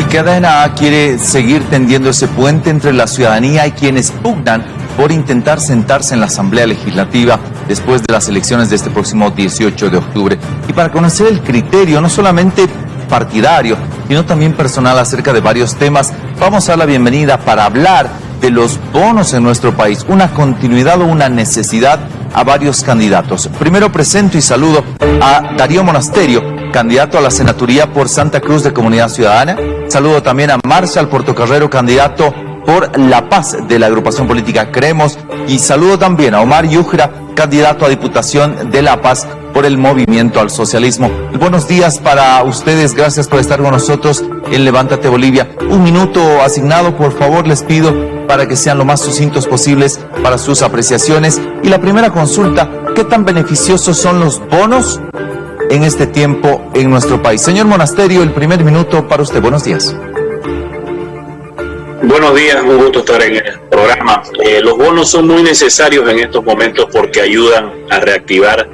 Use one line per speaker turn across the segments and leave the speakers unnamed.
Cadena A quiere seguir tendiendo ese puente entre la ciudadanía y quienes pugnan por intentar sentarse en la Asamblea Legislativa después de las elecciones de este próximo 18 de octubre. Y para conocer el criterio, no solamente partidario, sino también personal acerca de varios temas, vamos a dar la bienvenida para hablar de los bonos en nuestro país, una continuidad o una necesidad a varios candidatos. Primero presento y saludo a Darío Monasterio, candidato a la senaturía por Santa Cruz de Comunidad Ciudadana. Saludo también a Marshall Portocarrero, candidato por La Paz de la agrupación política Creemos. Y saludo también a Omar Yujra, candidato a Diputación de La Paz por el Movimiento al Socialismo. Buenos días para ustedes, gracias por estar con nosotros en Levántate Bolivia. Un minuto asignado, por favor, les pido, para que sean lo más sucintos posibles para sus apreciaciones. Y la primera consulta, ¿qué tan beneficiosos son los bonos en este tiempo en nuestro país? Señor Monasterio, el primer minuto para usted. Buenos días.
Buenos días, un gusto estar en el programa. Los bonos son muy necesarios en estos momentos porque ayudan a reactivar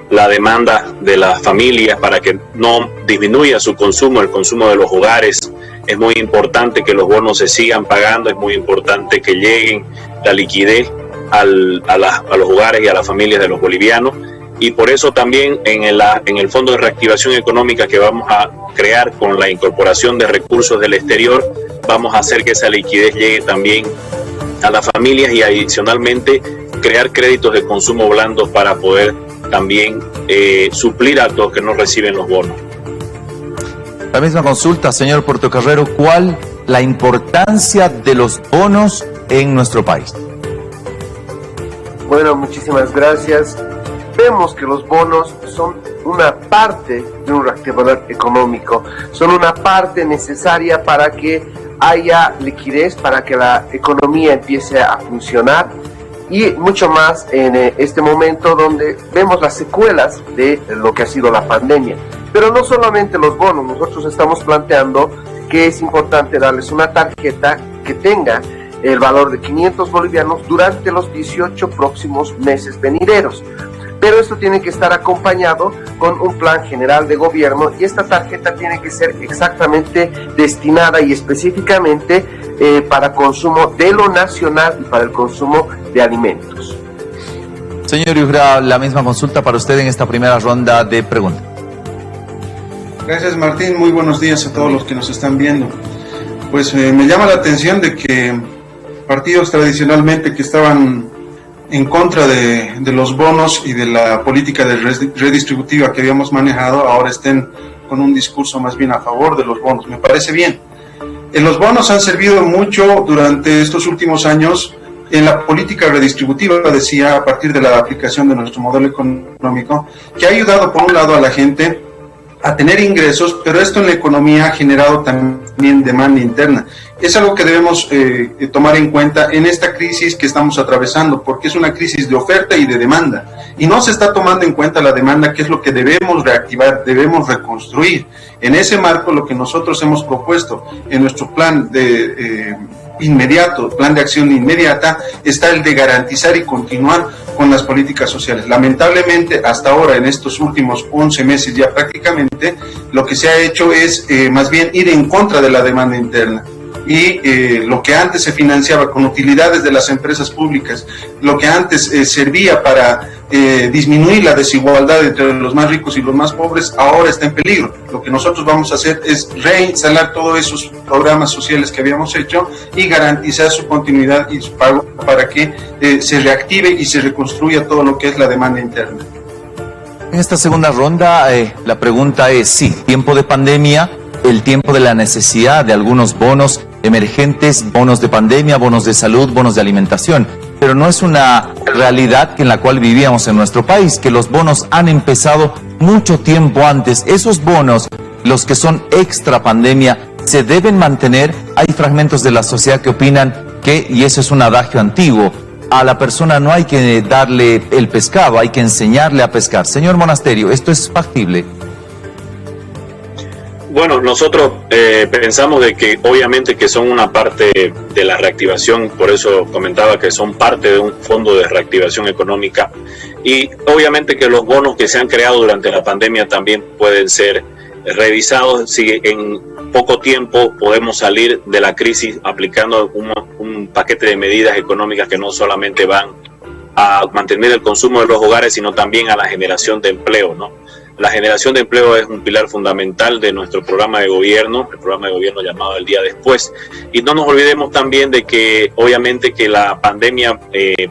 la demanda de las familias para que no disminuya su consumo, el consumo de los hogares. Es muy importante que los bonos se sigan pagando, es muy importante que lleguen la liquidez a los hogares y a las familias de los bolivianos. Y por eso también en el Fondo de Reactivación Económica que vamos a crear con la incorporación de recursos del exterior, vamos a hacer que esa liquidez llegue también a las familias y adicionalmente crear créditos de consumo blando para poder también suplir a los que no reciben los bonos.
La misma consulta, señor Portocarrero, ¿cuál la importancia de los bonos en nuestro país?
Bueno, muchísimas gracias. Vemos que los bonos son una parte de un reactivador económico, son una parte necesaria para que haya liquidez, para que la economía empiece a funcionar y mucho más en este momento donde vemos las secuelas de lo que ha sido la pandemia. Pero no solamente los bonos, nosotros estamos planteando que es importante darles una tarjeta que tenga el valor de 500 bolivianos durante los 18 próximos meses venideros. Pero esto tiene que estar acompañado con un plan general de gobierno y esta tarjeta tiene que ser exactamente destinada y específicamente para consumo de lo nacional y para el consumo de alimentos.
Señor Yujra, la misma consulta para usted en esta primera ronda de preguntas.
Gracias, Martín. Muy buenos días a todos los que nos están viendo. Pues me llama la atención de que partidos tradicionalmente que estaban en contra de los bonos y de la política de redistributiva que habíamos manejado, ahora estén con un discurso más bien a favor de los bonos. Me parece bien. Los bonos han servido mucho durante estos últimos años en la política redistributiva, decía, a partir de la aplicación de nuestro modelo económico, que ha ayudado por un lado a la gente a tener ingresos, pero esto en la economía ha generado también demanda interna. Es algo que debemos tomar en cuenta en esta crisis que estamos atravesando, porque es una crisis de oferta y de demanda, y no se está tomando en cuenta la demanda, que es lo que debemos reactivar, debemos reconstruir. En ese marco, lo que nosotros hemos propuesto en nuestro plan de plan de acción inmediata, está el de garantizar y continuar con las políticas sociales. Lamentablemente, hasta ahora, en estos últimos 11 meses ya prácticamente, lo que se ha hecho es más bien ir en contra de la demanda interna. Y lo que antes se financiaba con utilidades de las empresas públicas, lo que antes servía para disminuir la desigualdad entre los más ricos y los más pobres, ahora está en peligro. Lo que nosotros vamos a hacer es reinstalar todos esos programas sociales que habíamos hecho y garantizar su continuidad y su pago para que se reactive y se reconstruya todo lo que es la demanda interna.
En esta segunda ronda, la pregunta es, sí, tiempo de pandemia, el tiempo de la necesidad de algunos bonos emergentes, bonos de pandemia, bonos de salud, bonos de alimentación, pero no es una realidad en la cual vivíamos en nuestro país, que los bonos han empezado mucho tiempo antes. Esos bonos, los que son extra pandemia, se deben mantener. Hay fragmentos de la sociedad que opinan que, y eso es un adagio antiguo, a la persona no hay que darle el pescado, hay que enseñarle a pescar. Señor Monasterio, ¿esto es factible?
Bueno, nosotros pensamos de que obviamente que son una parte de la reactivación, por eso comentaba que son parte de un fondo de reactivación económica, y obviamente que los bonos que se han creado durante la pandemia también pueden ser revisados si en poco tiempo podemos salir de la crisis aplicando un paquete de medidas económicas que no solamente van a mantener el consumo de los hogares, sino también a la generación de empleo, ¿no? La generación de empleo es un pilar fundamental de nuestro programa de gobierno, el programa de gobierno llamado El Día Después. Y no nos olvidemos también de que obviamente que la pandemia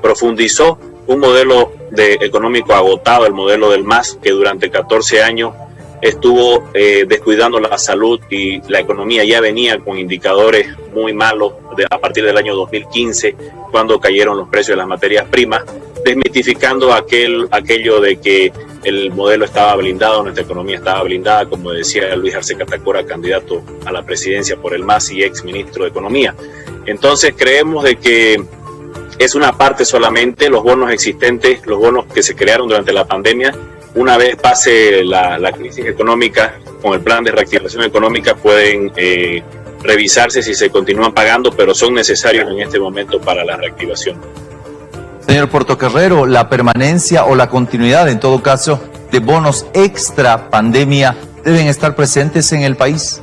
profundizó un modelo económico agotado, el modelo del MAS, que durante 14 años estuvo descuidando la salud, y la economía ya venía con indicadores muy malos a partir del año 2015, cuando cayeron los precios de las materias primas, desmitificando aquello de que el modelo estaba blindado, nuestra economía estaba blindada, como decía Luis Arce Catacora, candidato a la presidencia por el MAS y ex ministro de Economía. Entonces creemos de que es una parte solamente, los bonos existentes, los bonos que se crearon durante la pandemia. Una vez pase la crisis económica, con el plan de reactivación económica pueden revisarse si se continúan pagando, pero son necesarios en este momento para la reactivación.
Señor Portocarrero, la permanencia o la continuidad, en todo caso, de bonos extra pandemia deben estar presentes en el país.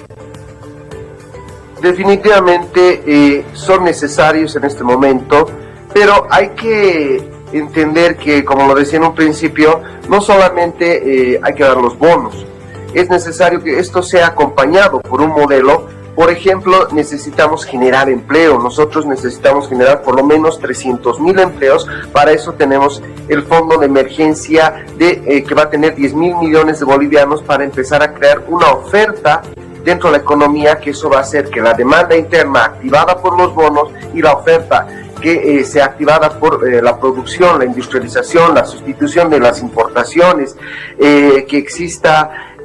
Definitivamente son necesarios en este momento, pero hay que entender que, como lo decía en un principio, no solamente hay que dar los bonos, es necesario que esto sea acompañado por un modelo. Por ejemplo, necesitamos generar empleo. Nosotros necesitamos generar por lo menos 300,000 empleos. Para eso tenemos el fondo de emergencia que va a tener 10,000 millones de bolivianos para empezar a crear una oferta dentro de la economía, que eso va a hacer que la demanda interna activada por los bonos y la oferta que sea activada por la producción, la industrialización, la sustitución de las importaciones, que exista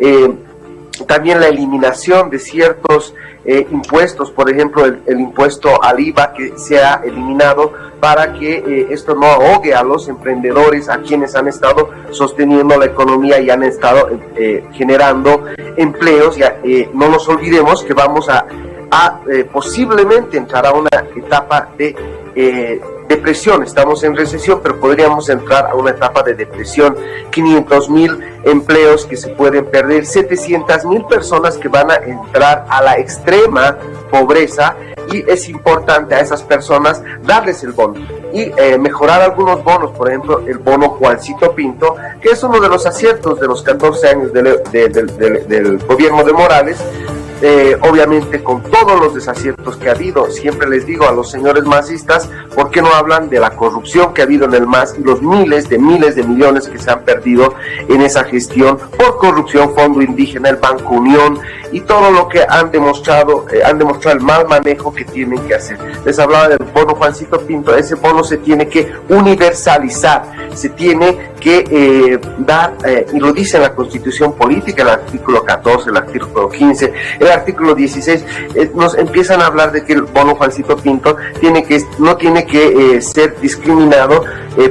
también la eliminación de ciertos impuestos, por ejemplo el impuesto al IVA, que sea eliminado para que esto no ahogue a los emprendedores, a quienes han estado sosteniendo la economía y han estado generando empleos. No nos olvidemos que vamos a posiblemente entrar a una etapa de depresión. Estamos en recesión, pero podríamos entrar a una etapa de depresión. 500,000 empleos que se pueden perder, 700,000 personas que van a entrar a la extrema pobreza, y es importante a esas personas darles el bono y mejorar algunos bonos, por ejemplo el bono Juancito Pinto, que es uno de los aciertos de los 14 años del gobierno de Morales. Obviamente con todos los desaciertos que ha habido. Siempre les digo a los señores masistas, ¿por qué no hablan de la corrupción que ha habido en el MAS y los miles de millones que se han perdido en esa gestión por corrupción, Fondo Indígena, el Banco Unión y todo lo que han demostrado el mal manejo que tienen que hacer? Les hablaba del bono Juancito Pinto. Ese bono se tiene que universalizar, se tiene que dar, y lo dice la Constitución Política, el artículo 14, el artículo 15, el artículo 16, nos empiezan a hablar de que el bono Juancito Pinto no tiene que ser discriminado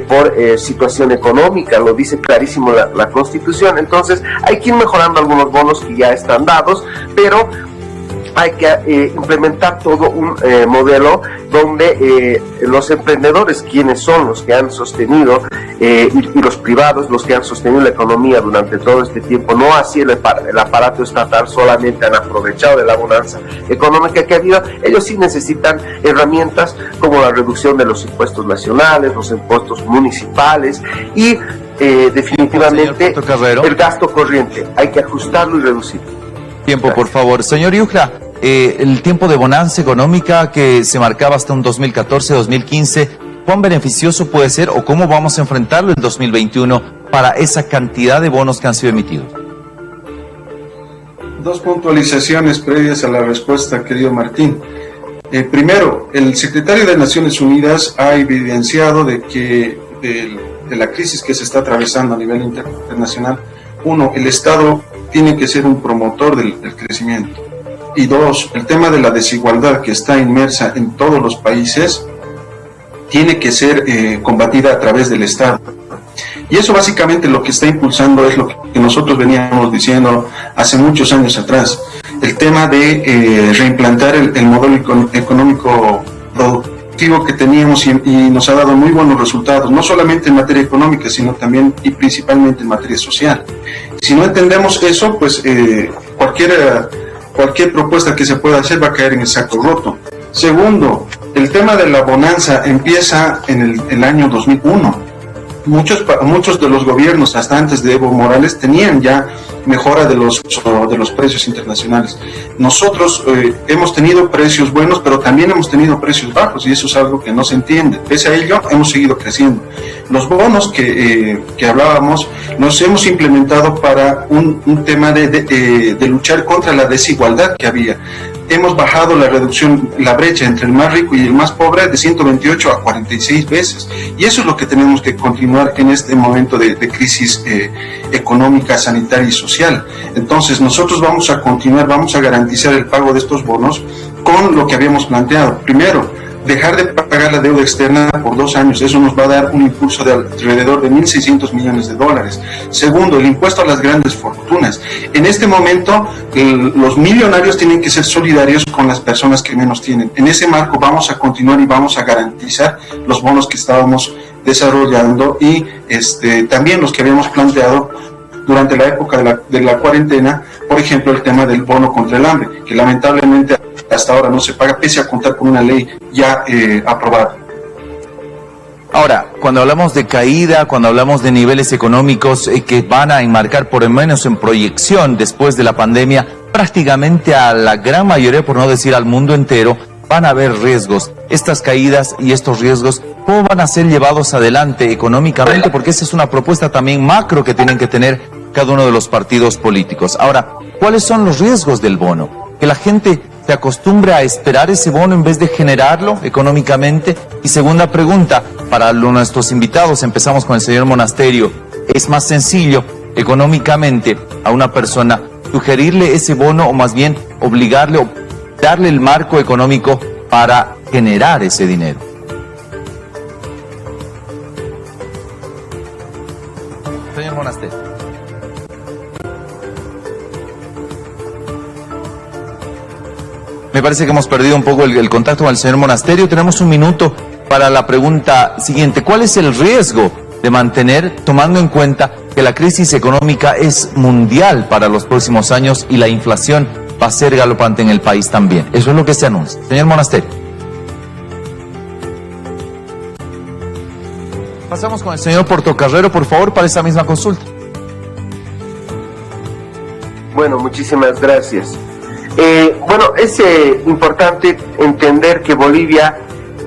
por situación económica, lo dice clarísimo la Constitución. Entonces hay que ir mejorando algunos bonos que ya están dados, pero hay que implementar todo un modelo donde los emprendedores, quienes son los que han sostenido, y los privados, los que han sostenido la economía durante todo este tiempo, no así el aparato estatal, solamente han aprovechado de la bonanza económica que ha habido. Ellos sí necesitan herramientas como la reducción de los impuestos nacionales, los impuestos municipales y definitivamente el gasto corriente. Hay que ajustarlo y reducirlo.
Tiempo, por favor. Señor Iujla, el tiempo de bonanza económica que se marcaba hasta un 2014-2015, ¿cuán beneficioso puede ser o cómo vamos a enfrentarlo en 2021 para esa cantidad de bonos que han sido emitidos?
Dos puntualizaciones previas a la respuesta, querido Martín. Primero, el secretario de Naciones Unidas ha evidenciado de que de la crisis que se está atravesando a nivel internacional, uno, el Estado tiene que ser un promotor del crecimiento. Y dos, el tema de la desigualdad que está inmersa en todos los países tiene que ser combatida a través del Estado. Y eso básicamente lo que está impulsando es lo que nosotros veníamos diciendo hace muchos años atrás. El tema de reimplantar el modelo económico productivo que teníamos y nos ha dado muy buenos resultados, no solamente en materia económica, sino también y principalmente en materia social. Si no entendemos eso, pues cualquier propuesta que se pueda hacer va a caer en el saco roto. Segundo, el tema de la bonanza empieza en el año 2001. Muchos de los gobiernos, hasta antes de Evo Morales, tenían ya mejora de los precios internacionales. Nosotros hemos tenido precios buenos, pero también hemos tenido precios bajos, y eso es algo que no se entiende. Pese a ello, hemos seguido creciendo. Los bonos que hablábamos, los hemos implementado para un tema de luchar contra la desigualdad que había. Hemos bajado la brecha entre el más rico y el más pobre de 128 a 46 veces. Y eso es lo que tenemos que continuar en este momento de crisis económica, sanitaria y social. Entonces nosotros vamos a continuar, vamos a garantizar el pago de estos bonos con lo que habíamos planteado. Primero, dejar de pagar la deuda externa por 2 años. Eso nos va a dar un impulso de alrededor de $1.600 millones. Segundo, el impuesto a las grandes fortunas. En este momento, los millonarios tienen que ser solidarios con las personas que menos tienen. En ese marco vamos a continuar y vamos a garantizar los bonos que estábamos desarrollando y también los que habíamos planteado durante la época de la cuarentena. Por ejemplo, el tema del bono contra el hambre, que lamentablemente hasta ahora no se paga, pese a contar con una ley ya aprobada.
Ahora, cuando hablamos de caída, cuando hablamos de niveles económicos que van a enmarcar, por lo menos en proyección, después de la pandemia, prácticamente a la gran mayoría, por no decir al mundo entero, van a haber riesgos. Estas caídas y estos riesgos, ¿cómo van a ser llevados adelante económicamente? Porque esa es una propuesta también macro que tienen que tener cada uno de los partidos políticos. Ahora, ¿cuáles son los riesgos del bono? Que la gente se acostumbre a esperar ese bono en vez de generarlo económicamente. Y segunda pregunta, para nuestros invitados, empezamos con el señor Monasterio. ¿Es más sencillo económicamente a una persona sugerirle ese bono o más bien obligarle o darle el marco económico para generar ese dinero? Señor Monasterio. Me parece que hemos perdido un poco el contacto con el señor Monasterio. Tenemos un minuto para la pregunta siguiente. ¿Cuál es el riesgo de mantener, tomando en cuenta que la crisis económica es mundial para los próximos años y la inflación va a ser galopante en el país también? Eso es lo que se anuncia. Señor Monasterio. Pasamos con el señor Portocarrero, por favor, para esa misma consulta.
Bueno, muchísimas gracias. Es importante entender que Bolivia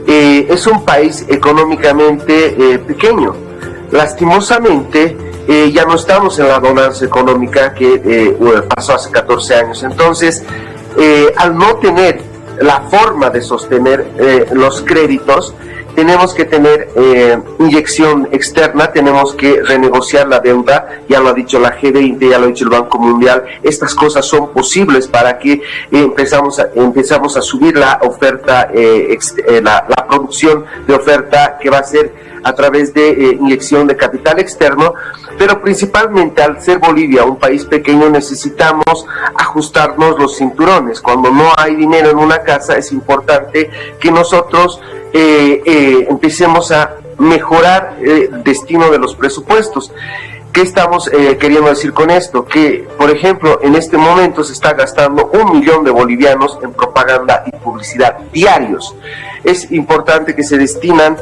es un país económicamente pequeño. Lastimosamente, ya no estamos en la bonanza económica que pasó hace 14 años. Entonces, al no tener la forma de sostener los créditos, tenemos que tener inyección externa, tenemos que renegociar la deuda, ya lo ha dicho la G20, ya lo ha dicho el Banco Mundial. Estas cosas son posibles para que empezamos a subir la oferta, la producción de oferta, que va a ser a través de inyección de capital externo, pero principalmente al ser Bolivia un país pequeño necesitamos ajustarnos los cinturones. Cuando no hay dinero en una casa es importante que nosotros empecemos a mejorar el destino de los presupuestos. ¿Qué estamos queriendo decir con esto? Que, por ejemplo, en este momento se está gastando 1 millón de bolivianos en propaganda y publicidad diarios. Es importante que se destinan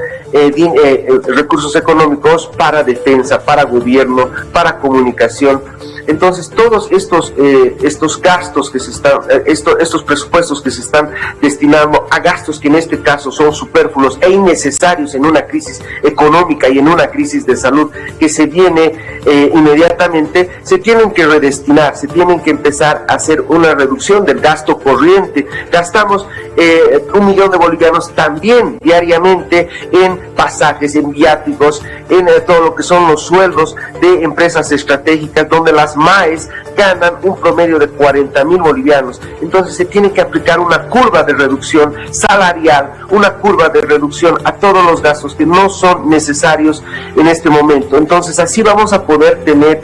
recursos económicos para defensa, para gobierno, para comunicación. Entonces, todos estos gastos que se están, estos presupuestos que se están destinando a gastos que en este caso son superfluos e innecesarios en una crisis económica y en una crisis de salud que se viene inmediatamente, se tienen que redestinar, se tienen que empezar a hacer una reducción del gasto corriente. Gastamos 1 millón de bolivianos también diariamente en pasajes, en viáticos, en todo lo que son los sueldos de empresas estratégicas, donde las MAES ganan un promedio de 40.000 bolivianos. Entonces se tiene que aplicar una curva de reducción salarial, una curva de reducción a todos los gastos que no son necesarios en este momento. Entonces así vamos a poder tener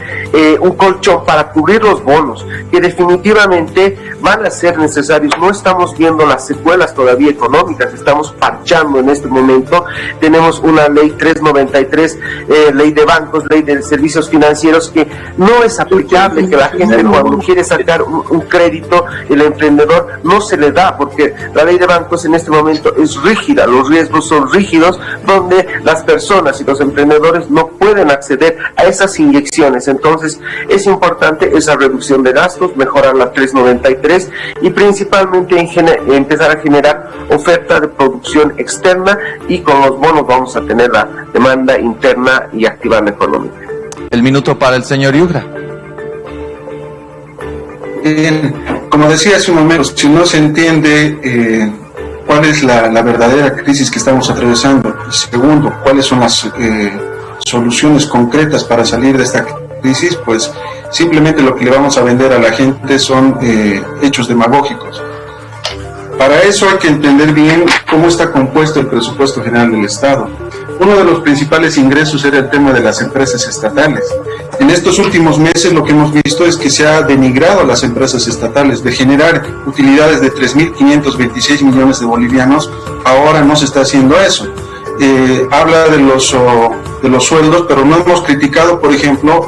un colchón para cubrir los bonos, que definitivamente van a ser necesarios. No estamos viendo las secuelas todavía económicas, estamos parchando en este momento. Tenemos una ley 393, ley de bancos, ley de servicios financieros, que no es aplicable, que la gente cuando quiere sacar un crédito, el emprendedor no se le da, porque la ley de bancos en este momento es rígida, los riesgos son rígidos, donde las personas y los emprendedores no pueden acceder a esas inyecciones. Entonces es importante esa reducción de gastos, mejorar la 393 y principalmente empezar a generar oferta de producción externa, y con los bonos vamos a tener la demanda interna y activar la economía.
El minuto para el señor Yugra.
Como decía hace un momento, si no se entiende cuál es la verdadera crisis que estamos atravesando, y segundo, cuáles son las soluciones concretas para salir de esta crisis, pues simplemente lo que le vamos a vender a la gente son hechos demagógicos. Para eso hay que entender bien cómo está compuesto el presupuesto general del Estado. Uno de los principales ingresos era el tema de las empresas estatales. En estos últimos meses lo que hemos visto es que se ha denigrado a las empresas estatales. De generar utilidades de 3.526 millones de bolivianos, ahora no se está haciendo eso. Habla de los sueldos, pero no hemos criticado, por ejemplo,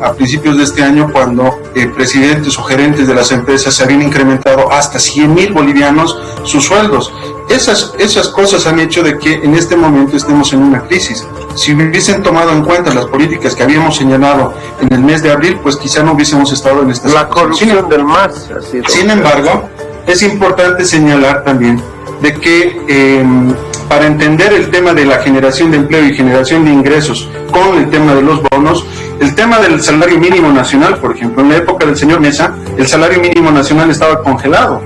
a principios de este año, cuando presidentes o gerentes de las empresas se habían incrementado hasta 100.000 bolivianos sus sueldos. Esas cosas han hecho de que en este momento estemos en una crisis. Si hubiesen tomado en cuenta las políticas que habíamos señalado en el mes de abril, pues quizá no hubiésemos estado en esta situación.
La corrupción del MAS.
Sin embargo, es importante señalar también de que para entender el tema de la generación de empleo y generación de ingresos con el tema de los bonos, el tema del salario mínimo nacional, por ejemplo, en la época del señor Mesa, el salario mínimo nacional estaba congelado.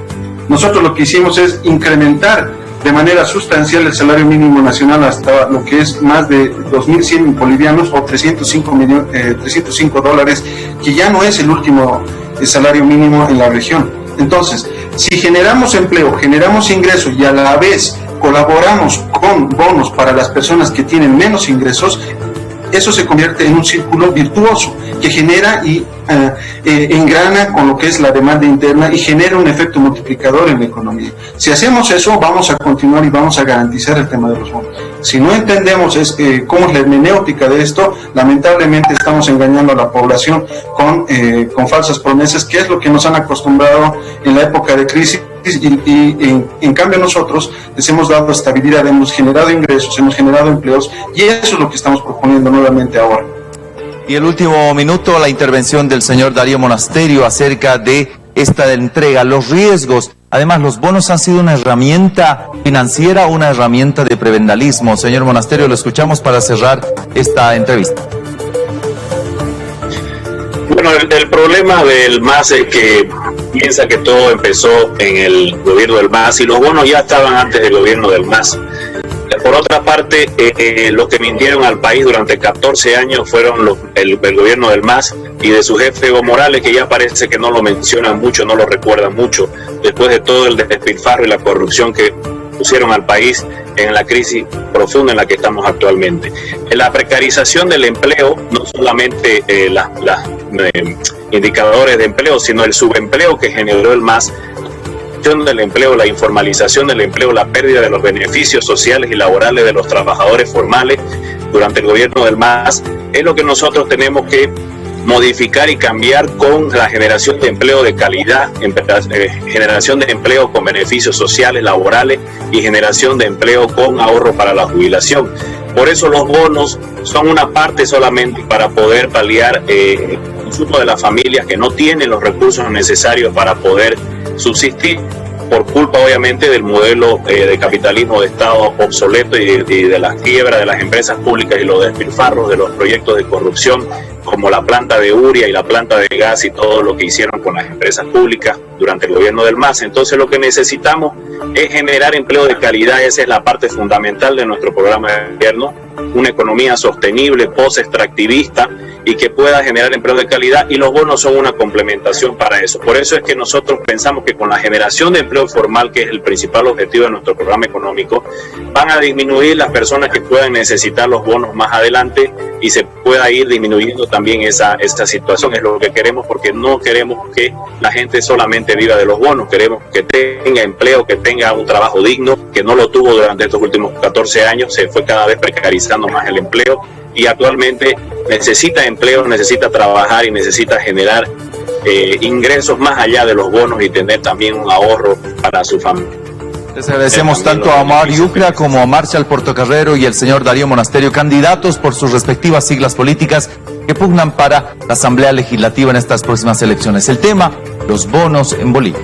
Nosotros lo que hicimos es incrementar de manera sustancial el salario mínimo nacional hasta lo que es más de 2.100 bolivianos o 305 dólares, que ya no es el último salario mínimo en la región. Entonces, si generamos empleo, generamos ingresos y a la vez colaboramos con bonos para las personas que tienen menos ingresos, eso se convierte en un círculo virtuoso que genera y engrana con lo que es la demanda interna y genera un efecto multiplicador en la economía. Si hacemos eso, vamos a continuar y vamos a garantizar el tema de los bonos. Si no entendemos cómo es la hermenéutica de esto, lamentablemente estamos engañando a la población con falsas promesas, que es lo que nos han acostumbrado en la época de crisis. Y en cambio nosotros les hemos dado estabilidad, hemos generado ingresos, hemos generado empleos, y eso es lo que estamos proponiendo nuevamente ahora.
Y el último minuto, la intervención del señor Darío Monasterio acerca de esta entrega, los riesgos. Además, los bonos han sido una herramienta financiera, una herramienta de prebendalismo. Señor Monasterio, lo escuchamos para cerrar esta entrevista.
Bueno, el problema del MAS es que piensa que todo empezó en el gobierno del MAS y los bonos ya estaban antes del gobierno del MAS. Por otra parte, los que mintieron al país durante 14 años fueron el gobierno del MAS y de su jefe Evo Morales, que ya parece que no lo mencionan mucho, no lo recuerdan mucho, después de todo el despilfarro y la corrupción que pusieron al país en la crisis profunda en la que estamos actualmente. La precarización del empleo, no solamente los indicadores de empleo, sino el subempleo que generó el MAS, del empleo, la informalización del empleo, la pérdida de los beneficios sociales y laborales de los trabajadores formales durante el gobierno del MAS, es lo que nosotros tenemos que modificar y cambiar con la generación de empleo de calidad, generación de empleo con beneficios sociales, laborales y generación de empleo con ahorro para la jubilación. Por eso los bonos son una parte solamente para poder paliar el consumo de las familias que no tienen los recursos necesarios para poder subsistir, por culpa obviamente del modelo de capitalismo de Estado obsoleto y de la quiebra de las empresas públicas y los despilfarros de los proyectos de corrupción como la planta de urea y la planta de gas y todo lo que hicieron con las empresas públicas durante el gobierno del MAS. Entonces lo que necesitamos es generar empleo de calidad. Esa es la parte fundamental de nuestro programa de gobierno, una economía sostenible, post-extractivista y que pueda generar empleo de calidad, y los bonos son una complementación para eso. Por eso es que nosotros pensamos que con la generación de empleo formal, que es el principal objetivo de nuestro programa económico, van a disminuir las personas que puedan necesitar los bonos más adelante y se pueda ir disminuyendo también esta situación. Es lo que queremos, porque no queremos que la gente solamente viva de los bonos, queremos que tenga empleo, que tenga un trabajo digno, que no lo tuvo durante estos últimos 14 años, se fue cada vez precarizando más el empleo y actualmente necesita empleo, necesita trabajar y necesita generar ingresos más allá de los bonos y tener también un ahorro para su familia.
Les agradecemos tanto a Omar Yucra como a Marshall Portocarrero y el señor Darío Monasterio, candidatos por sus respectivas siglas políticas que pugnan para la Asamblea Legislativa en estas próximas elecciones. El tema, los bonos en Bolivia.